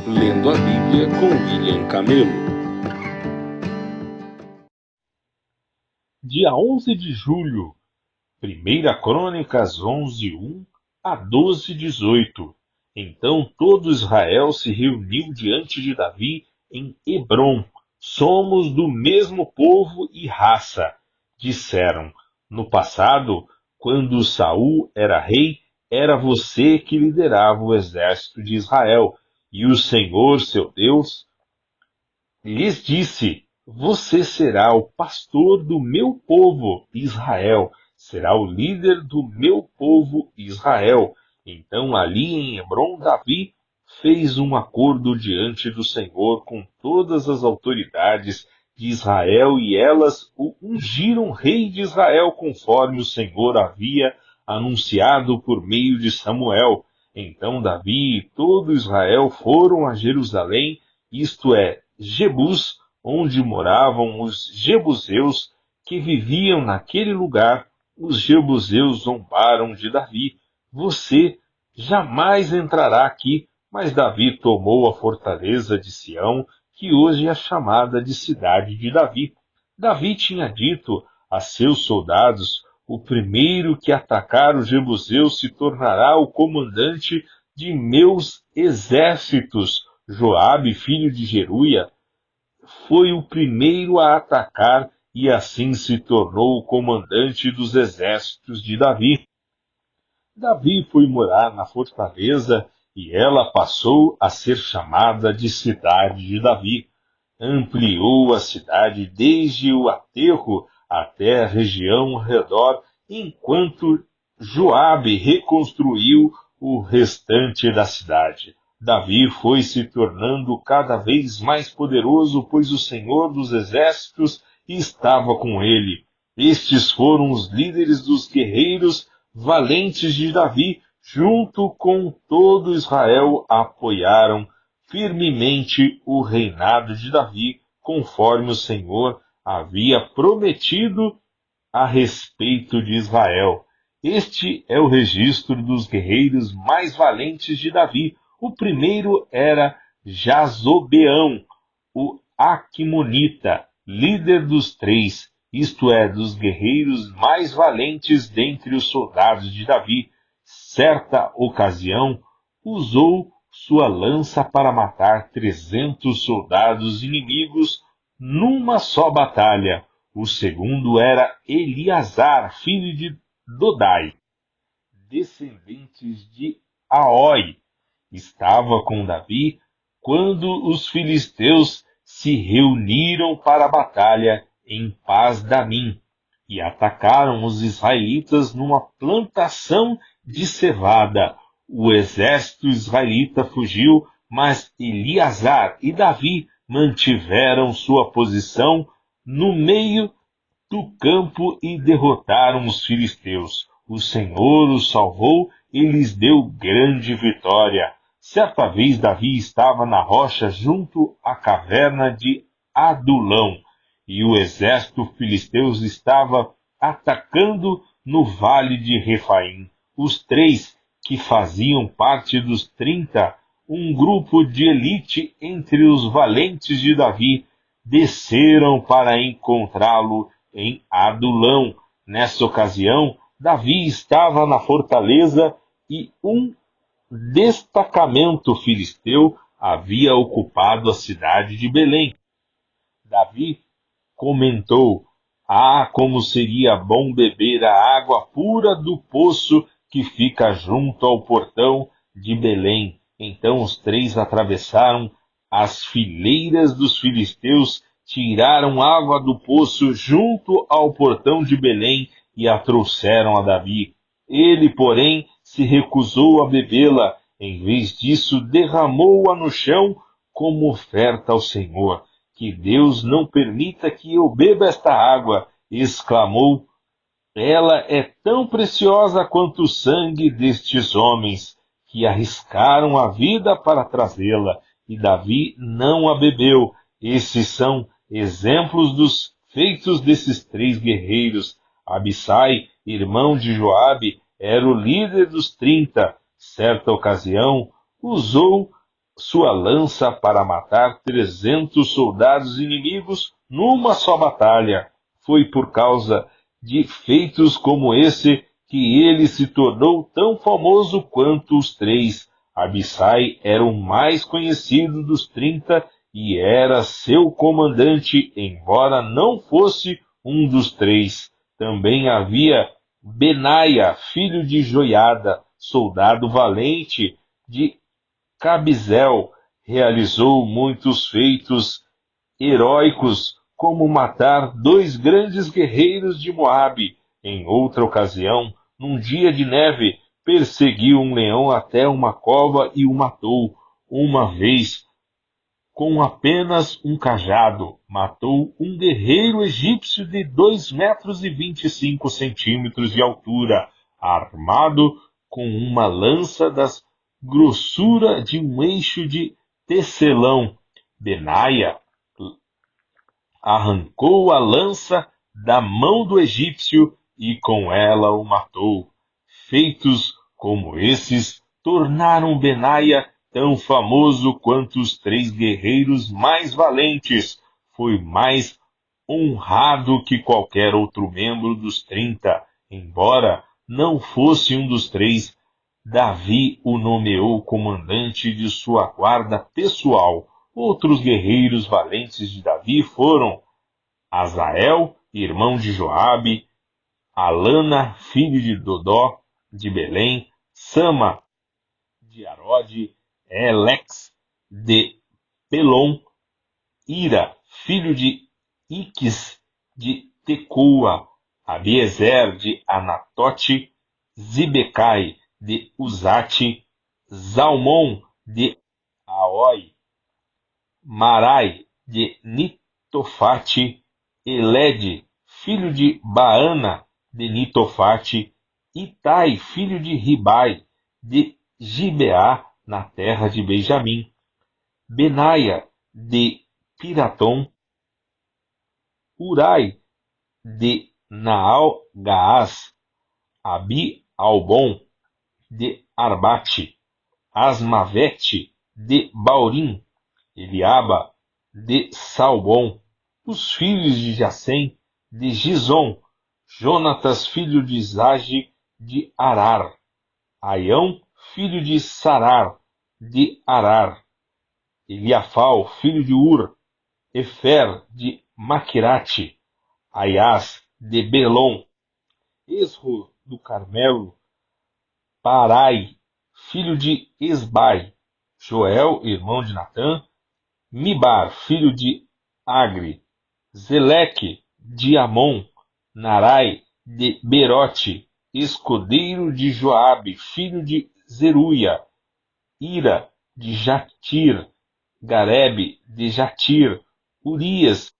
Lendo a Bíblia com William Camelo. Dia 11 de julho, 1 Crônicas 11:1 a 12:18. Então todo Israel se reuniu diante de Davi em Hebrom. Somos do mesmo povo e raça, disseram. No passado, quando Saul era rei, era você que liderava o exército de Israel, e o Senhor, seu Deus, lhes disse: você será o pastor do meu povo Israel, será o líder do meu povo Israel. Então, ali em Hebrom, Davi fez um acordo diante do Senhor com todas as autoridades de Israel, e elas o ungiram rei de Israel, conforme o Senhor havia anunciado por meio de Samuel. Então Davi e todo Israel foram a Jerusalém, isto é, Jebus, onde moravam os jebuseus que viviam naquele lugar. Os jebuseus zombaram de Davi. Você jamais entrará aqui. Mas Davi tomou a fortaleza de Sião, que hoje é chamada de Cidade de Davi. Davi tinha dito a seus soldados: o primeiro que atacar os jebuseus se tornará o comandante de meus exércitos. Joabe, filho de Jeruia, foi o primeiro a atacar e assim se tornou o comandante dos exércitos de Davi. Davi foi morar na fortaleza e ela passou a ser chamada de Cidade de Davi. Ampliou a cidade desde o aterro até a região ao redor, enquanto Joabe reconstruiu o restante da cidade. Davi foi se tornando cada vez mais poderoso, pois o Senhor dos Exércitos estava com ele. Estes foram os líderes dos guerreiros valentes de Davi, junto com todo Israel, apoiaram firmemente o reinado de Davi, conforme o Senhor havia prometido a respeito de Israel. Este é o registro dos guerreiros mais valentes de Davi. O primeiro era Jazobeão, o Aquemonita, líder dos 3, isto é, dos guerreiros mais valentes dentre os soldados de Davi. Certa ocasião, usou sua lança para matar 300 soldados inimigos numa só batalha. O segundo era Eleazar, filho de Dodai, descendentes de Aoi. Estava com Davi quando os filisteus se reuniram para a batalha em Pas-damim e atacaram os israelitas numa plantação de cevada. O exército israelita fugiu, mas Eleazar e Davi mantiveram sua posição no meio do campo e derrotaram os filisteus. O Senhor os salvou e lhes deu grande vitória. Certa vez Davi estava na rocha junto à caverna de Adulão, e o exército filisteu estava atacando no vale de Refaim. Os 3 que faziam parte dos 30, um grupo de elite entre os valentes de Davi, desceram para encontrá-lo em Adulão. Nessa ocasião, Davi estava na fortaleza e um destacamento filisteu havia ocupado a cidade de Belém. Davi comentou: ah, como seria bom beber a água pura do poço que fica junto ao portão de Belém. Então os 3 atravessaram as fileiras dos filisteus, tiraram água do poço junto ao portão de Belém e a trouxeram a Davi. Ele, porém, se recusou a bebê-la. Em vez disso, derramou-a no chão como oferta ao Senhor. Que Deus não permita que eu beba esta água, exclamou. Ela é tão preciosa quanto o sangue destes homens, que arriscaram a vida para trazê-la, e Davi não a bebeu. Esses são exemplos dos feitos desses 3 guerreiros. Abissai, irmão de Joabe, era o líder dos 30. Certa ocasião, usou sua lança para matar 300 soldados inimigos numa só batalha. Foi por causa de feitos como esse que ele se tornou tão famoso quanto os três. Abissai era o mais conhecido dos 30 e era seu comandante, embora não fosse um dos três. Também havia Benaia, filho de Joiada, soldado valente de Cabizel, realizou muitos feitos heróicos, como matar 2 grandes guerreiros de Moabe. Em outra ocasião, num dia de neve, perseguiu um leão até uma cova e o matou. Uma vez, com apenas um cajado, matou um guerreiro egípcio de 2,25 metros de altura, armado com uma lança das grossura de um eixo de tecelão. Benaia arrancou a lança da mão do egípcio e com ela o matou. Feitos como esses tornaram Benaia tão famoso quanto os 3 guerreiros mais valentes. Foi mais honrado que qualquer outro membro dos 30, embora não fosse um dos três. Davi o nomeou comandante de sua guarda pessoal. Outros guerreiros valentes de Davi foram Azael, irmão de Joabe, Alana, filho de Dodó, de Belém, Sama, de Arode, Elex, de Pelon, Ira, filho de Iques, de Tecoa, Abiezer, de Anatote, Zibecai, de Uzate, Zalmon, de Aoi, Marai, de Nitofate, Elede, filho de Baana, de Nitofate, Itai, filho de Ribai, de Gibeá, na terra de Benjamim, Benaia, de Piratom, Urai, de Naal-Gaás, Abi-Albon, de Arbate, Asmavete, de Baurim, Eliaba, de Salbom, os filhos de Jacém, de Gizom, Jonatas, filho de Zage, de Arar, Aião, filho de Sarar, de Arar, Eliafal, filho de Ur, Efer, de Maquirate, Aias, de Belom, Esro, do Carmelo, Parai, filho de Esbai, Joel, irmão de Natã, Mibar, filho de Agri, Zeleque, de Amon, Narai, de Berote, escudeiro de Joabe, filho de Zeruia, Ira, de Jatir, Garebe, de Jatir, Urias,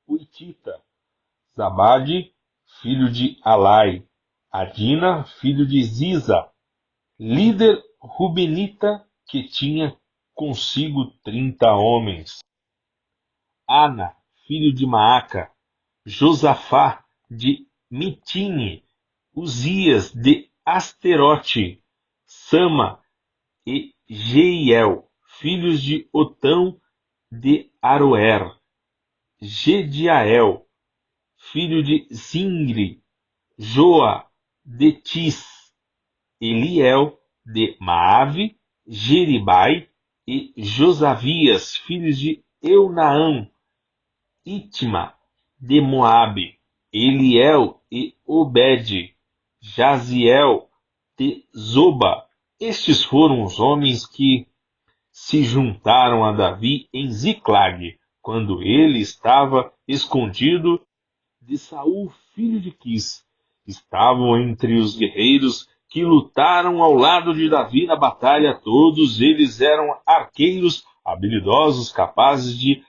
Uitita, Zabade, filho de Alai, Adina, filho de Ziza, líder rubenita que tinha consigo 30 homens. Ana, filho de Maaca, Josafá, de Mitine, Uzias, de Asterote, Sama e Jeiel, filhos de Otão, de Aroer, Gediael, filho de Zingri, Joa, de Tis, Eliel, de Maave, Jeribai e Josavias, filhos de Eunaã, Itma, de Moabe, Eliel e Obed, Jaziel, de Zoba. Estes foram os homens que se juntaram a Davi em Ziclag, quando ele estava escondido de Saul, filho de Quis. Estavam entre os guerreiros que lutaram ao lado de Davi na batalha. Todos eles eram arqueiros habilidosos, capazes de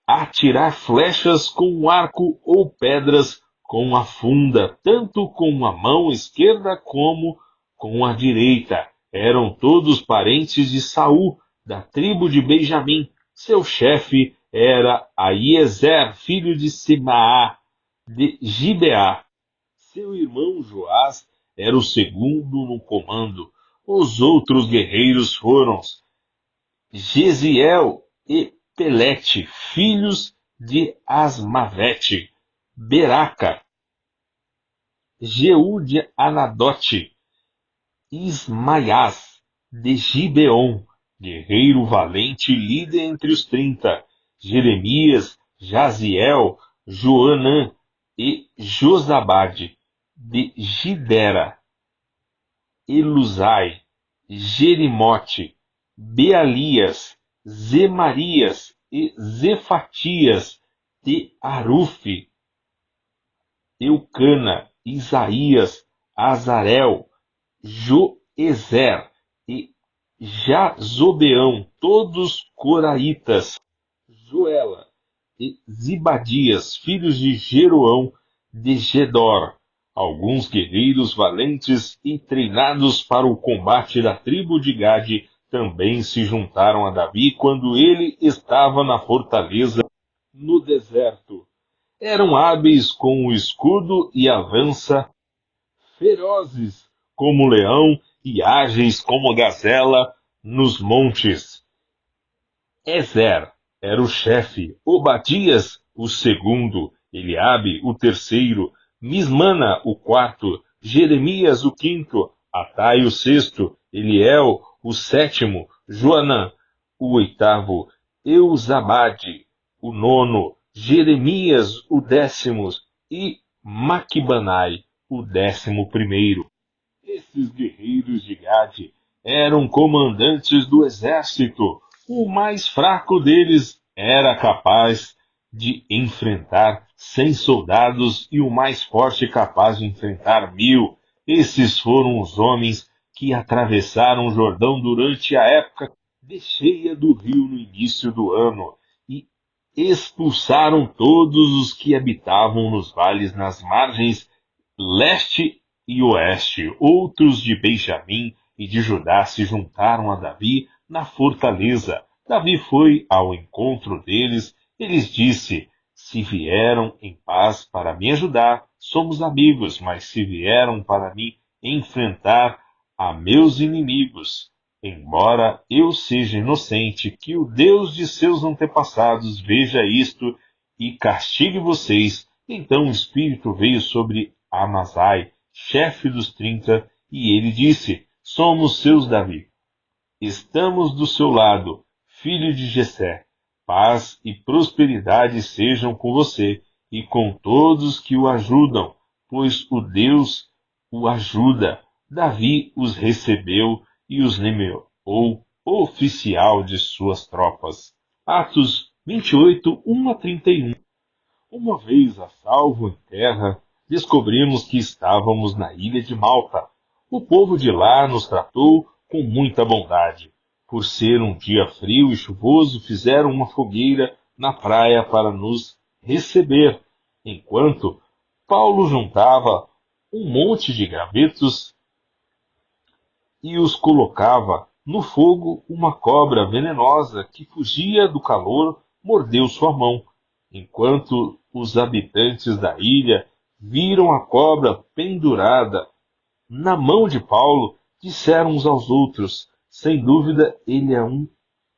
atirar flechas com um arco ou pedras com a funda, tanto com a mão esquerda como com a direita. Eram todos parentes de Saul, da tribo de Benjamim. Seu chefe era Aiezer, filho de Semaá, de Gibeá. Seu irmão Joás era o segundo no comando. Os outros guerreiros foram Gesiel e Pelete, filhos de Asmavete, Beraca, Jeú de Anadote, Ismaias de Gibeon, guerreiro valente, líder entre os 30, Jeremias, Jaziel, Joanã e Josabade de Gidera, Eluzai, Jerimote, Bealias, Zemarias e Zefatias de Arufe, Eucana, Isaías, Azarel, Joezer e Jazobeão, todos coraitas, Joela e Zibadias, filhos de Jeroão de Gedor, alguns guerreiros valentes e treinados para o combate da tribo de Gade, também se juntaram a Davi quando ele estava na fortaleza no deserto. Eram hábeis com o escudo e a lança, ferozes como o leão e ágeis como a gazela nos montes. Ezer era o chefe, Obadias o segundo, Eliabe o terceiro, Mismana o quarto, Jeremias o quinto, Atai o sexto, Eliel o sétimo, Joanã o oitavo, Euzabade o nono, Jeremias o décimo e Maquibanai o 11º. Esses guerreiros de Gade eram comandantes do exército. O mais fraco deles era capaz de enfrentar 100 soldados e o mais forte capaz de enfrentar 1000. Esses foram os homens que atravessaram o Jordão durante a época de cheia do rio no início do ano e expulsaram todos os que habitavam nos vales nas margens leste e oeste. Outros de Benjamim e de Judá se juntaram a Davi na fortaleza. Davi foi ao encontro deles e lhes disse: se vieram em paz para me ajudar, somos amigos, mas se vieram para me enfrentar a meus inimigos, embora eu seja inocente, que o Deus de seus antepassados veja isto e castigue vocês. Então o Espírito veio sobre Amazai, chefe dos 30, e ele disse: somos seus, Davi. Estamos do seu lado, filho de Jessé. Paz e prosperidade sejam com você e com todos que o ajudam, pois o Deus o ajuda. Davi os recebeu e os nomeou oficial de suas tropas. Atos 28, 1-31. Uma vez a salvo em terra, descobrimos que estávamos na ilha de Malta. O povo de lá nos tratou com muita bondade. Por ser um dia frio e chuvoso, fizeram uma fogueira na praia para nos receber, enquanto Paulo juntava um monte de gravetos e os colocava no fogo. Uma cobra venenosa que fugia do calor mordeu sua mão. Enquanto os habitantes da ilha viram a cobra pendurada na mão de Paulo, disseram uns aos outros: sem dúvida ele é um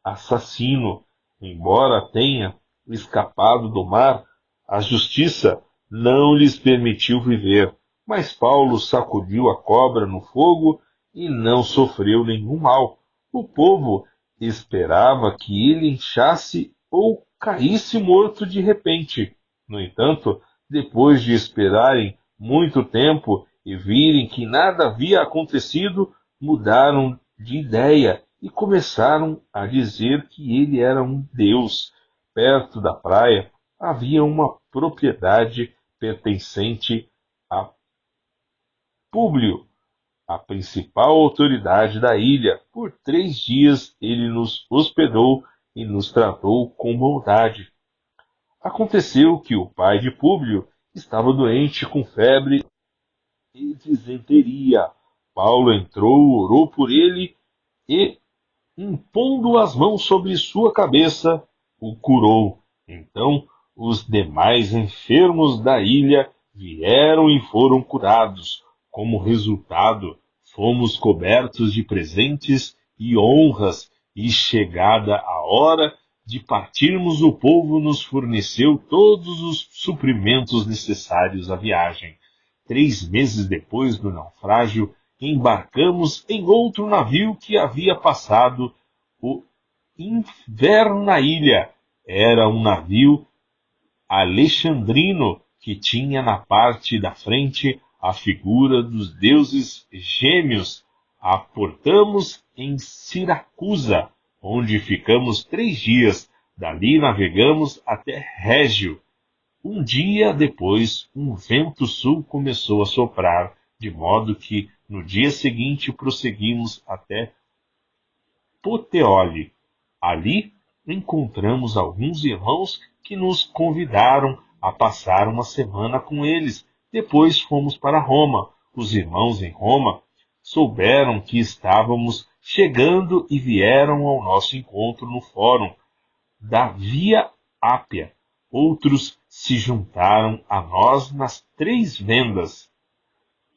assassino. Embora tenha escapado do mar, a justiça não lhes permitiu viver. Mas Paulo sacudiu a cobra no fogo e não sofreu nenhum mal. O povo esperava que ele inchasse ou caísse morto de repente. No entanto, depois de esperarem muito tempo e virem que nada havia acontecido, mudaram de ideia e começaram a dizer que ele era um deus. Perto da praia havia uma propriedade pertencente a Públio, a principal autoridade da ilha. Por 3 dias ele nos hospedou e nos tratou com bondade. Aconteceu que o pai de Públio estava doente com febre e disenteria. Paulo entrou, orou por ele e, impondo as mãos sobre sua cabeça, o curou. Então os demais enfermos da ilha vieram e foram curados. Como resultado, fomos cobertos de presentes e honras E chegada a hora de partirmos, o povo nos forneceu todos os suprimentos necessários à viagem. 3 meses depois do naufrágio, embarcamos em outro navio que havia passado o inverno na ilha. Era um navio alexandrino que tinha na parte da frente a figura dos deuses gêmeos. Aportamos em Siracusa, onde ficamos 3 dias. Dali navegamos até Régio. Um dia depois, um vento sul começou a soprar, de modo que no dia seguinte prosseguimos até Puteoli. Ali encontramos alguns irmãos que nos convidaram a passar uma semana com eles. Depois fomos para Roma. Os irmãos em Roma souberam que estávamos chegando e vieram ao nosso encontro no fórum da Via Ápia. Outros se juntaram a nós nas 3 vendas.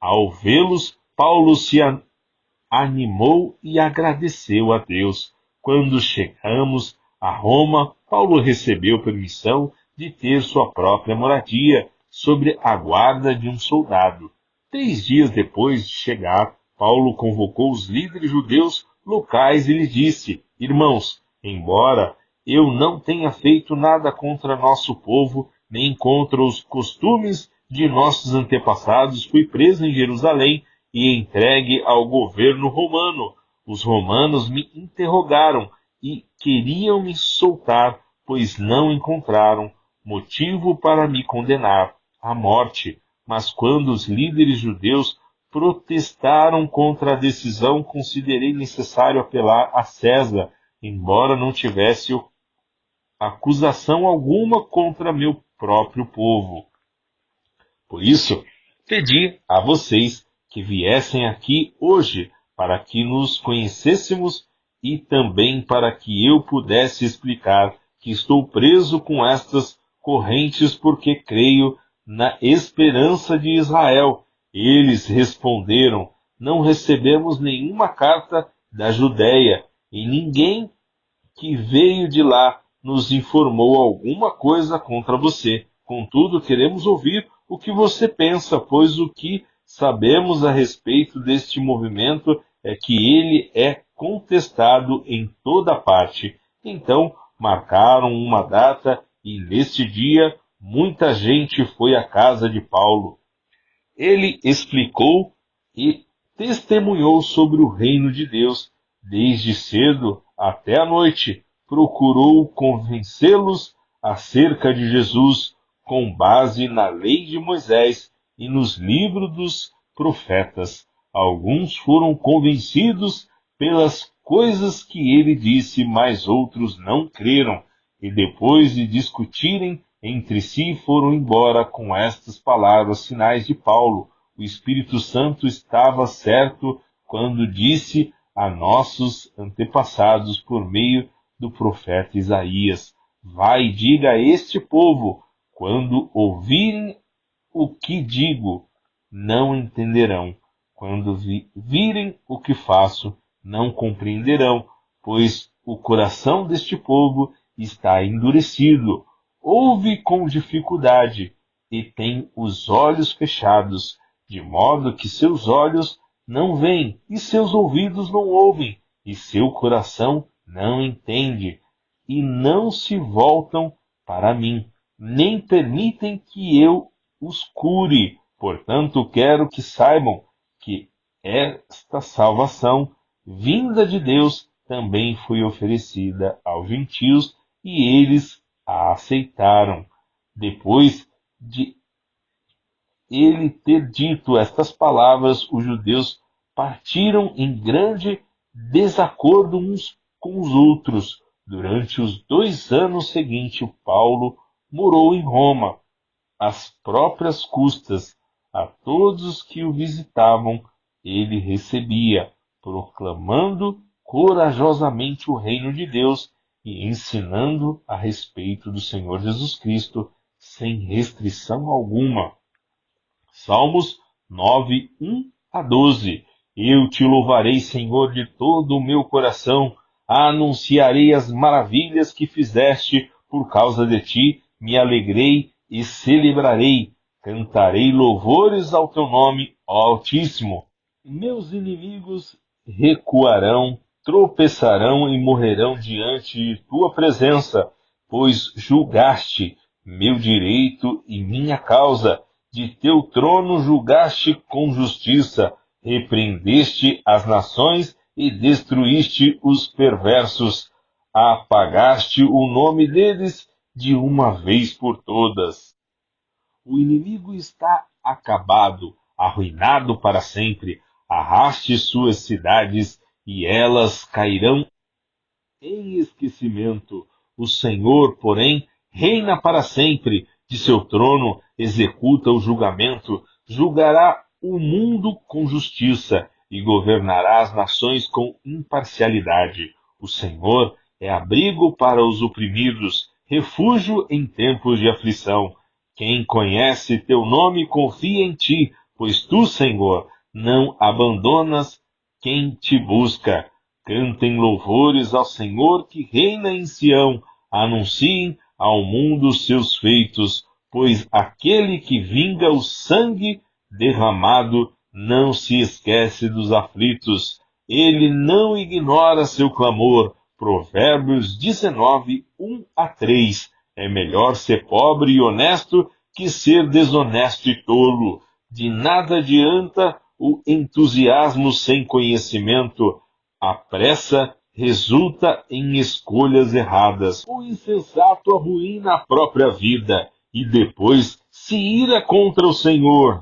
Ao vê-los, Paulo se animou e agradeceu a Deus. Quando chegamos a Roma, Paulo recebeu permissão de ter sua própria moradia, sob a guarda de um soldado. 3 dias depois de chegar, Paulo convocou os líderes judeus locais e lhes disse: Irmãos, embora eu não tenha feito nada contra nosso povo, nem contra os costumes de nossos antepassados, fui preso em Jerusalém e entregue ao governo romano. Os romanos me interrogaram e queriam me soltar, pois não encontraram motivo para me condenar à morte. Mas quando os líderes judeus protestaram contra a decisão, considerei necessário apelar a César, embora não tivesse acusação alguma contra meu próprio povo. Por isso, pedi a vocês que viessem aqui hoje, para que nos conhecêssemos e também para que eu pudesse explicar que estou preso com estas correntes porque creio na esperança de Israel. Eles responderam: não recebemos nenhuma carta da Judéia e ninguém que veio de lá nos informou alguma coisa contra você. Contudo, queremos ouvir o que você pensa, pois o que sabemos a respeito deste movimento é que ele é contestado em toda parte. Então, marcaram uma data e neste dia muita gente foi à casa de Paulo. Ele explicou e testemunhou sobre o reino de Deus desde cedo até a noite. Procurou convencê-los acerca de Jesus com base na lei de Moisés e nos livros dos profetas. Alguns foram convencidos pelas coisas que ele disse, mas outros não creram, e depois de discutirem entre si foram embora com estas palavras finais de Paulo. O Espírito Santo estava certo quando disse a nossos antepassados por meio do profeta Isaías: vai e diga a este povo, quando ouvirem o que digo, não entenderão. Quando virem o que faço, não compreenderão, pois o coração deste povo está endurecido. Ouve com dificuldade e tem os olhos fechados, de modo que seus olhos não veem e seus ouvidos não ouvem, e seu coração não entende, e não se voltam para mim, nem permitem que eu os cure. Portanto, quero que saibam que esta salvação, vinda de Deus, também foi oferecida aos gentios, e eles a aceitaram. Depois de ele ter dito estas palavras, os judeus partiram em grande desacordo uns com os outros. Durante os 2 anos seguintes, Paulo morou em Roma, às próprias custas. A todos que o visitavam, ele recebia, proclamando corajosamente o reino de Deus e ensinando a respeito do Senhor Jesus Cristo, sem restrição alguma. Salmos 9:1-12. Eu te louvarei, Senhor, de todo o meu coração. Anunciarei as maravilhas que fizeste por causa de ti, me alegrei e celebrarei. Cantarei louvores ao teu nome, ó Altíssimo. Meus inimigos recuarão, tropeçarão e morrerão diante de tua presença, pois julgaste meu direito e minha causa. De teu trono julgaste com justiça, repreendeste as nações e destruíste os perversos. Apagaste o nome deles de uma vez por todas. O inimigo está acabado, arruinado para sempre. Arraste suas cidades e elas cairão em esquecimento. O Senhor, porém, reina para sempre. De seu trono executa o julgamento, julgará o mundo com justiça e governará as nações com imparcialidade. O Senhor é abrigo para os oprimidos, refúgio em tempos de aflição. Quem conhece teu nome confia em ti, pois tu, Senhor, não abandonas quem te busca. Cantem louvores ao Senhor que reina em Sião, anunciem ao mundo seus feitos, pois aquele que vinga o sangue derramado não se esquece dos aflitos. Ele não ignora seu clamor. Provérbios 19, 1-3. É melhor ser pobre e honesto que ser desonesto e tolo. De nada adianta o entusiasmo sem conhecimento. A pressa resulta em escolhas erradas. O insensato arruína a própria vida e depois se ira contra o Senhor.